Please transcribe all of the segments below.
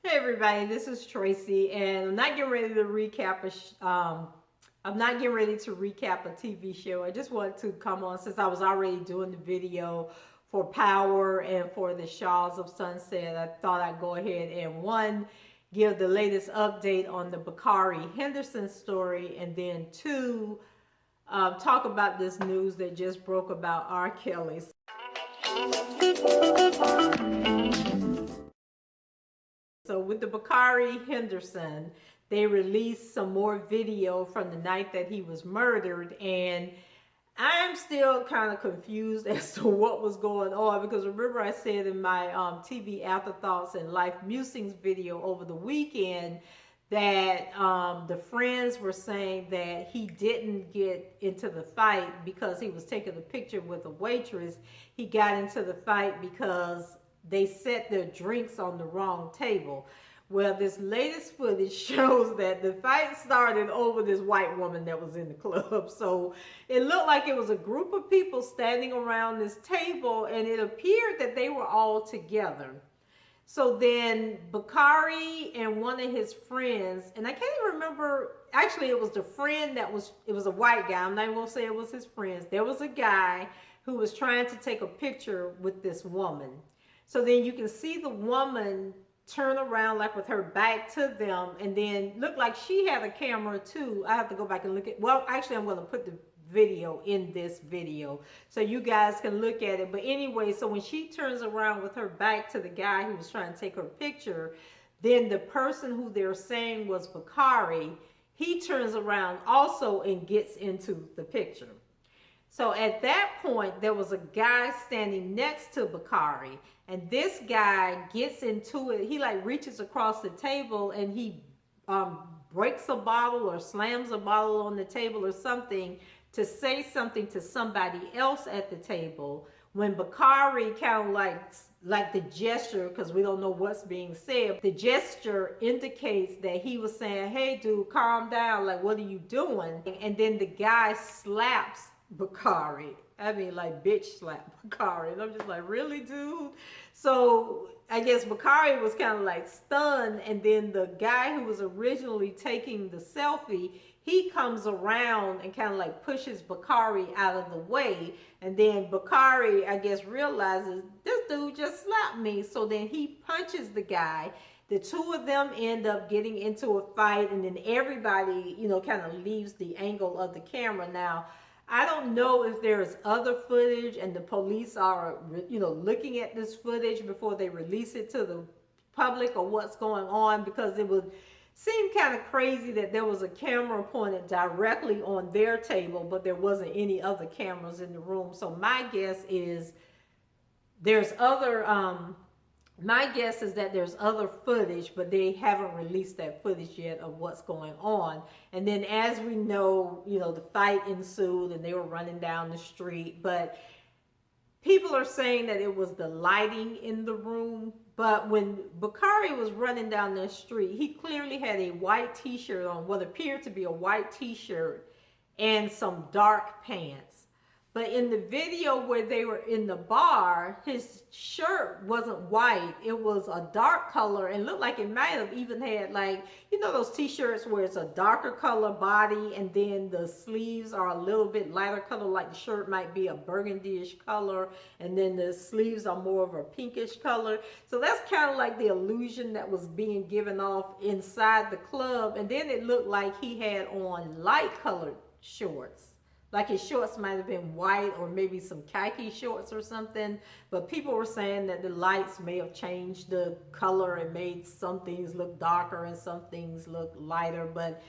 Hey everybody, this is Tracy, and I'm not getting ready to recap I'm not getting ready to recap a TV show. I just wanted to come on since I was already doing the video for Power and for the Shaws of Sunset. I thought I'd go ahead and one, give the latest update on the Bakari Henderson story, and then two, talk about this news that just broke about R. Kelly. So with the Bakari Henderson, they released some more video from the night that he was murdered, and I'm still kind of confused as to what was going on because remember I said in my TV Afterthoughts and Life Musings video over the weekend that the friends were saying that he didn't get into the fight because he was taking a picture with a waitress. He got into the fight because they set their drinks on the wrong table. Well, this latest footage shows that the fight started over this white woman that was in the club. So it looked like it was a group of people standing around this table, and it appeared that they were all together. So then Bakari and one of his friends, and I can't even remember, actually it was the friend it was a white guy. I'm not even gonna say it was his friends. There was a guy who was trying to take a picture with this woman. So then you can see the woman turn around like with her back to them, and then look like she had a camera too. I have to go back and look at, well, actually I'm gonna put the video in this video so you guys can look at it. But anyway, so when she turns around with her back to the guy who was trying to take her picture, then the person who they're saying was Bakari, he turns around also and gets into the picture. So at that point, there was a guy standing next to Bakari, and this guy gets into it. He like reaches across the table and he breaks a bottle or slams a bottle on the table or something to say something to somebody else at the table. When Bakari kind of like the gesture, because we don't know what's being said, the gesture indicates that he was saying, "Hey, dude, calm down. Like, what are you doing?" And then the guy slaps Bakari. I mean, like, bitch slap Bakari. And I'm just like, really, dude? So I guess Bakari was kind of like stunned. And then the guy who was originally taking the selfie, he comes around and kind of like pushes Bakari out of the way. And then Bakari, I guess, realizes this dude just slapped me. So then he punches the guy. The two of them end up getting into a fight, and then everybody, kind of leaves the angle of the camera. Now, I don't know if there's other footage and the police are, looking at this footage before they release it to the public or what's going on, because it would seem kind of crazy that there was a camera pointed directly on their table, but there wasn't any other cameras in the room. So there's other my guess is that there's other footage, but they haven't released that footage yet of what's going on. And then as we know, the fight ensued and they were running down the street. But people are saying that it was the lighting in the room. But when Bakari was running down the street, he clearly had a white t-shirt on, what appeared to be a white t-shirt and some dark pants. But in the video where they were in the bar, his shirt wasn't white. It was a dark color and looked like it might have even had, like, those t-shirts where it's a darker color body and then the sleeves are a little bit lighter color, like the shirt might be a burgundy-ish color and then the sleeves are more of a pinkish color. So that's kind of like the illusion that was being given off inside the club. And then it looked like he had on light colored shorts. Like his shorts might have been white or maybe some khaki shorts or something. But people were saying that the lights may have changed the color and made some things look darker and some things look lighter. But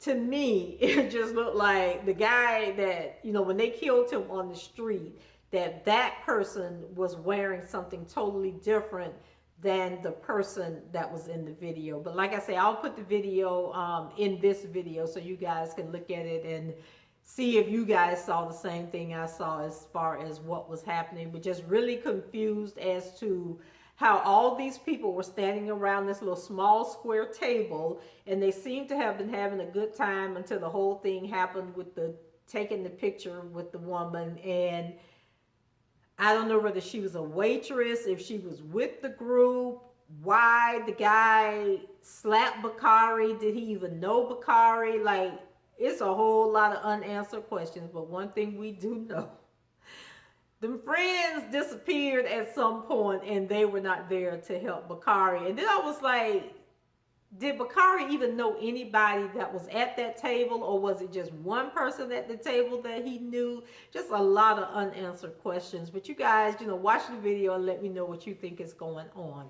to me, it just looked like the guy that, when they killed him on the street, that person was wearing something totally different than the person that was in the video. But like I say, I'll put the video in this video so you guys can look at it and see if you guys saw the same thing I saw as far as what was happening. But just really confused as to how all these people were standing around this little small square table, and they seemed to have been having a good time until the whole thing happened with the taking the picture with the woman. And I don't know whether she was a waitress, if she was with the group, why the guy slapped Bakari. Did he even know Bakari? Like, it's a whole lot of unanswered questions. But one thing we do know, them friends disappeared at some point and they were not there to help Bakari. And then I was like, did Bakari even know anybody that was at that table, or was it just one person at the table that he knew? Just a lot of unanswered questions. But you guys, watch the video and let me know what you think is going on.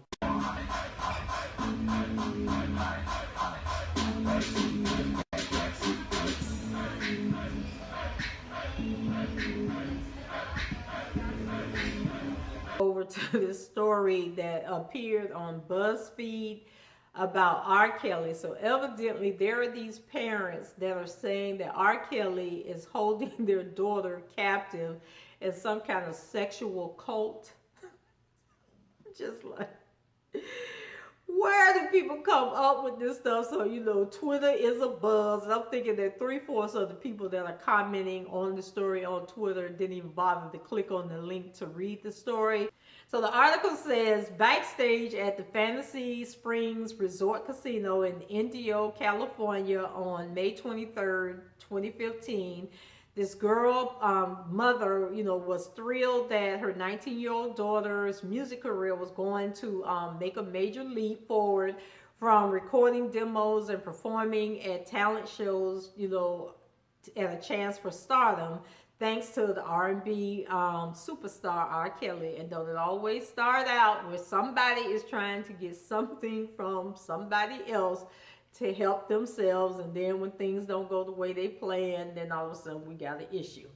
Over to this story that appeared on BuzzFeed about R. Kelly. So evidently there are these parents that are saying that R. Kelly is holding their daughter captive in some kind of sexual cult. Just like, where do people come up with this stuff? So, Twitter is a buzz. And I'm thinking that 3/4 of the people that are commenting on the story on Twitter didn't even bother to click on the link to read the story. So the article says, backstage at the Fantasy Springs Resort Casino in Indio, California on May 23rd, 2015, this girl mother, was thrilled that her 19-year-old daughter's music career was going to make a major leap forward from recording demos and performing at talent shows, at a chance for stardom, thanks to the R&B superstar R. Kelly. And don't it always start out where somebody is trying to get something from somebody else to help themselves, and then when things don't go the way they planned, then all of a sudden we got an issue.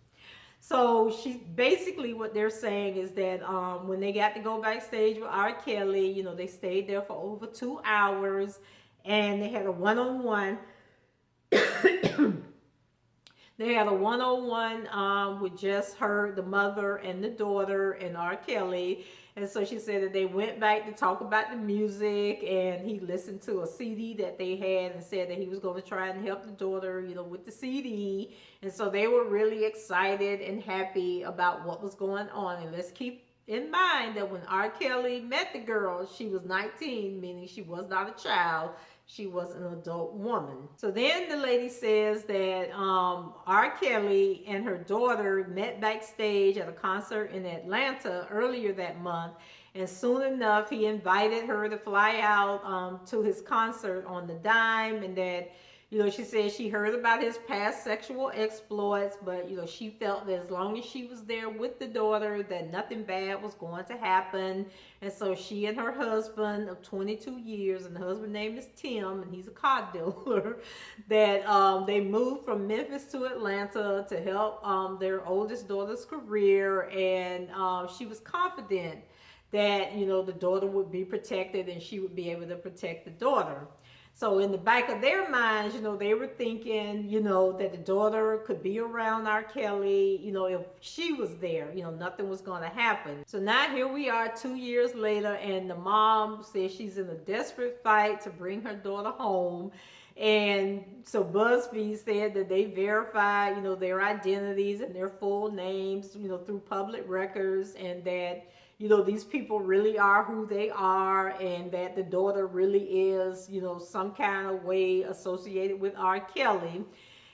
So she's basically, what they're saying is that when they got to go backstage with R. Kelly, they stayed there for over 2 hours, and they had a one-on-one. They had a one-on-one with just her, the mother, and the daughter, and R. Kelly. And so she said that they went back to talk about the music, and he listened to a CD that they had and said that he was going to try and help the daughter, with the CD. And so they were really excited and happy about what was going on. And let's keep in mind that when R. Kelly met the girl, she was 19, meaning she was not a child. She was an adult woman. So then the lady says that R. Kelly and her daughter met backstage at a concert in Atlanta earlier that month. And soon enough, he invited her to fly out to his concert on the dime. And that, she said she heard about his past sexual exploits, but, she felt that as long as she was there with the daughter, that nothing bad was going to happen. And so she and her husband of 22 years, and the husband's name is Tim, and he's a car dealer, that they moved from Memphis to Atlanta to help their oldest daughter's career. And she was confident that, the daughter would be protected and she would be able to protect the daughter. So in the back of their minds, they were thinking, that the daughter could be around R. Kelly, if she was there, nothing was going to happen. So now here we are 2 years later, and the mom says she's in a desperate fight to bring her daughter home. And so BuzzFeed said that they verified, their identities and their full names, through public records, and that these people really are who they are, and that the daughter really is, some kind of way associated with R. Kelly.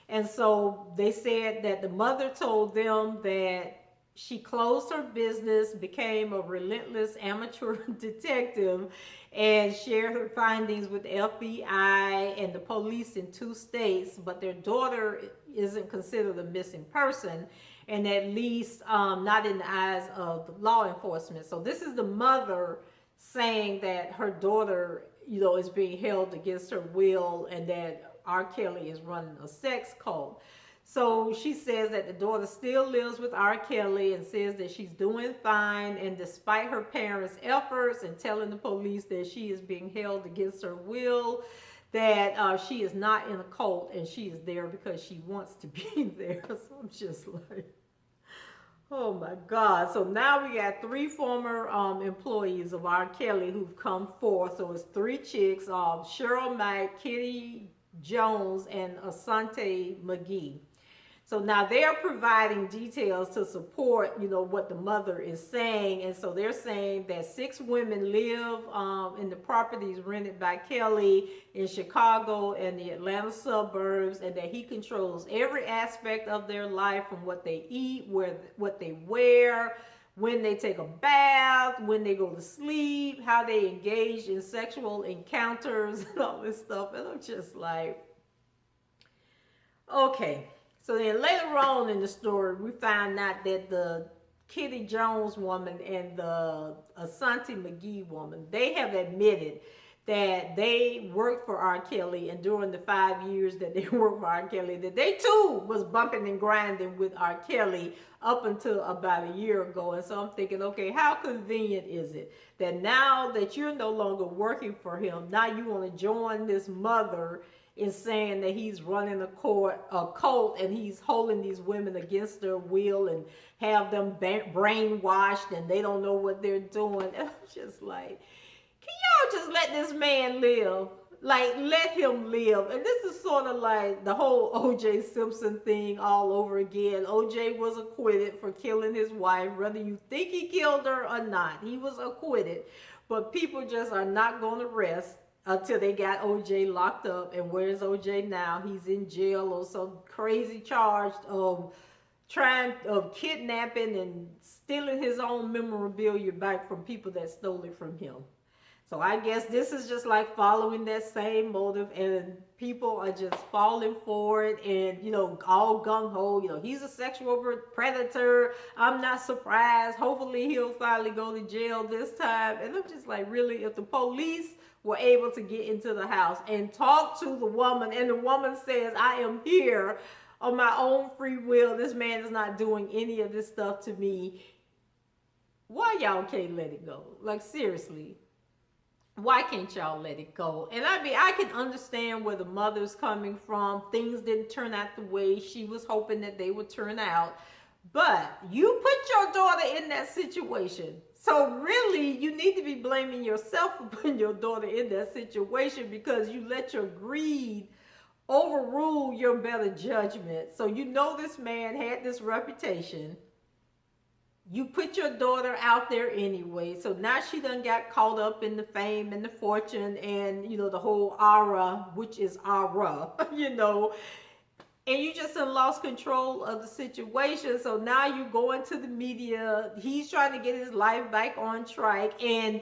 And so they said that the mother told them that she closed her business, became a relentless amateur detective, and shared her findings with the FBI and the police in 2 states, but their daughter isn't considered a missing person, and at least not in the eyes of law enforcement. So this is the mother saying that her daughter, is being held against her will, and that R. Kelly is running a sex cult. So she says that the daughter still lives with R. Kelly and says that she's doing fine, and despite her parents' efforts and telling the police that she is being held against her will, that she is not in a cult and she is there because she wants to be there. So I'm just like, oh my God. So now we got 3 former employees of R. Kelly who've come forth. So it's 3 chicks, Cheryl Mack, Kitty Jones, and Asante McGee. So now they're providing details to support, what the mother is saying. And so they're saying that 6 women live in the properties rented by Kelly in Chicago and the Atlanta suburbs, and that he controls every aspect of their life, from what they eat, what they wear, when they take a bath, when they go to sleep, how they engage in sexual encounters and all this stuff. And I'm just like, okay. So then later on in the story, we find out that the Kitty Jones woman and the Asante McGee woman, they have admitted that they worked for R. Kelly, and during the 5 years that they worked for R. Kelly, that they too was bumping and grinding with R. Kelly up until about a year ago. And so I'm thinking, okay, how convenient is it that now that you're no longer working for him, now you want to join this mother in saying that he's running a cult, and he's holding these women against their will and have them brainwashed, and they don't know what they're doing. And I'm just like, can y'all just let this man live? Like, let him live. And this is sort of like the whole O.J. Simpson thing all over again. O.J. was acquitted for killing his wife, whether you think he killed her or not. He was acquitted. But people just are not going to rest until they got OJ locked up. And where's OJ now? He's in jail on some crazy charge of kidnapping and stealing his own memorabilia back from people that stole it from him. So I guess this is just like following that same motive, and people are just falling for it, and all gung-ho, he's a sexual predator. I'm not surprised. Hopefully he'll finally go to jail this time. And I'm just like, really, if the police were able to get into the house and talk to the woman, and the woman says, I am here on my own free will, this man is not doing any of this stuff to me, why y'all can't let it go? Like, seriously, why can't y'all let it go? And I mean, I can understand where the mother's coming from. Things didn't turn out the way she was hoping that they would turn out. But you put your daughter in that situation. So really, you need to be blaming yourself for putting your daughter in that situation, because you let your greed overrule your better judgment. So this man had this reputation. You put your daughter out there anyway. So now she done got caught up in the fame and the fortune and, the whole aura, which is aura, and you just lost control of the situation. So now you go into the media. He's trying to get his life back on track. And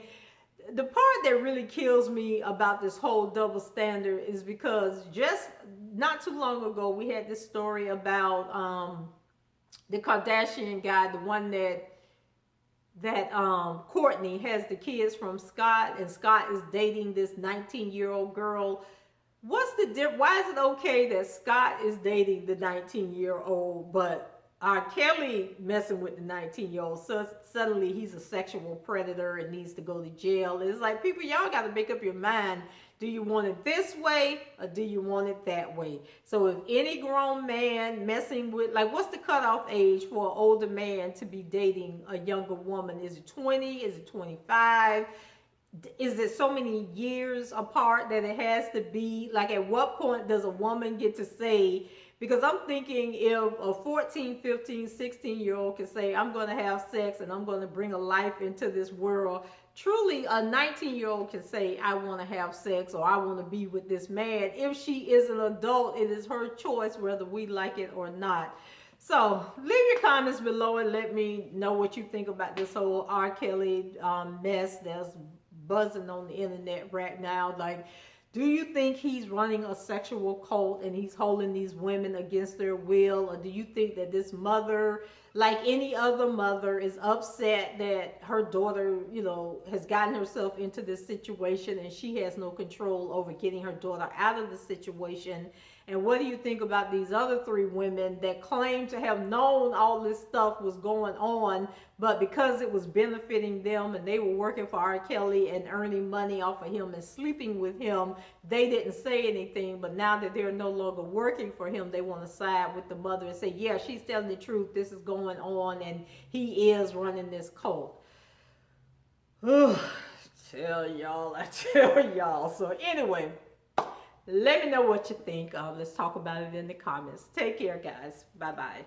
the part that really kills me about this whole double standard is because just not too long ago, we had this story about the Kardashian guy, the one that Courtney has the kids from Scott, and Scott is dating this 19-year-old girl. What's the difference? Why is it okay that Scott is dating the 19-year-old, but R. Kelly messing with the 19-year-old? So suddenly he's a sexual predator and needs to go to jail. It's like, people, y'all got to make up your mind. Do you want it this way, or do you want it that way? So if any grown man messing with, like, what's the cutoff age for an older man to be dating a younger woman? Is it 20? Is it 25? Is it so many years apart that it has to be? Like, at what point does a woman get to say, because I'm thinking if a 14, 15, 16-year-old can say, I'm going to have sex and I'm going to bring a life into this world, truly a 19-year-old can say, I want to have sex or I want to be with this man. If she is an adult, it is her choice whether we like it or not. So leave your comments below and let me know what you think about this whole R. Kelly mess that's buzzing on the internet right now. Like, do you think he's running a sexual cult and he's holding these women against their will? Or do you think that this mother, like any other mother, is upset that her daughter, has gotten herself into this situation and she has no control over getting her daughter out of the situation? And what do you think about these other 3 women that claim to have known all this stuff was going on, but because it was benefiting them and they were working for R. Kelly and earning money off of him and sleeping with him, they didn't say anything? But now that they're no longer working for him, they want to side with the mother and say, yeah, she's telling the truth. This is going on and he is running this cult. I tell y'all. So anyway, Let me know what you think. Let's talk about it in the comments. Take care, guys. Bye-bye.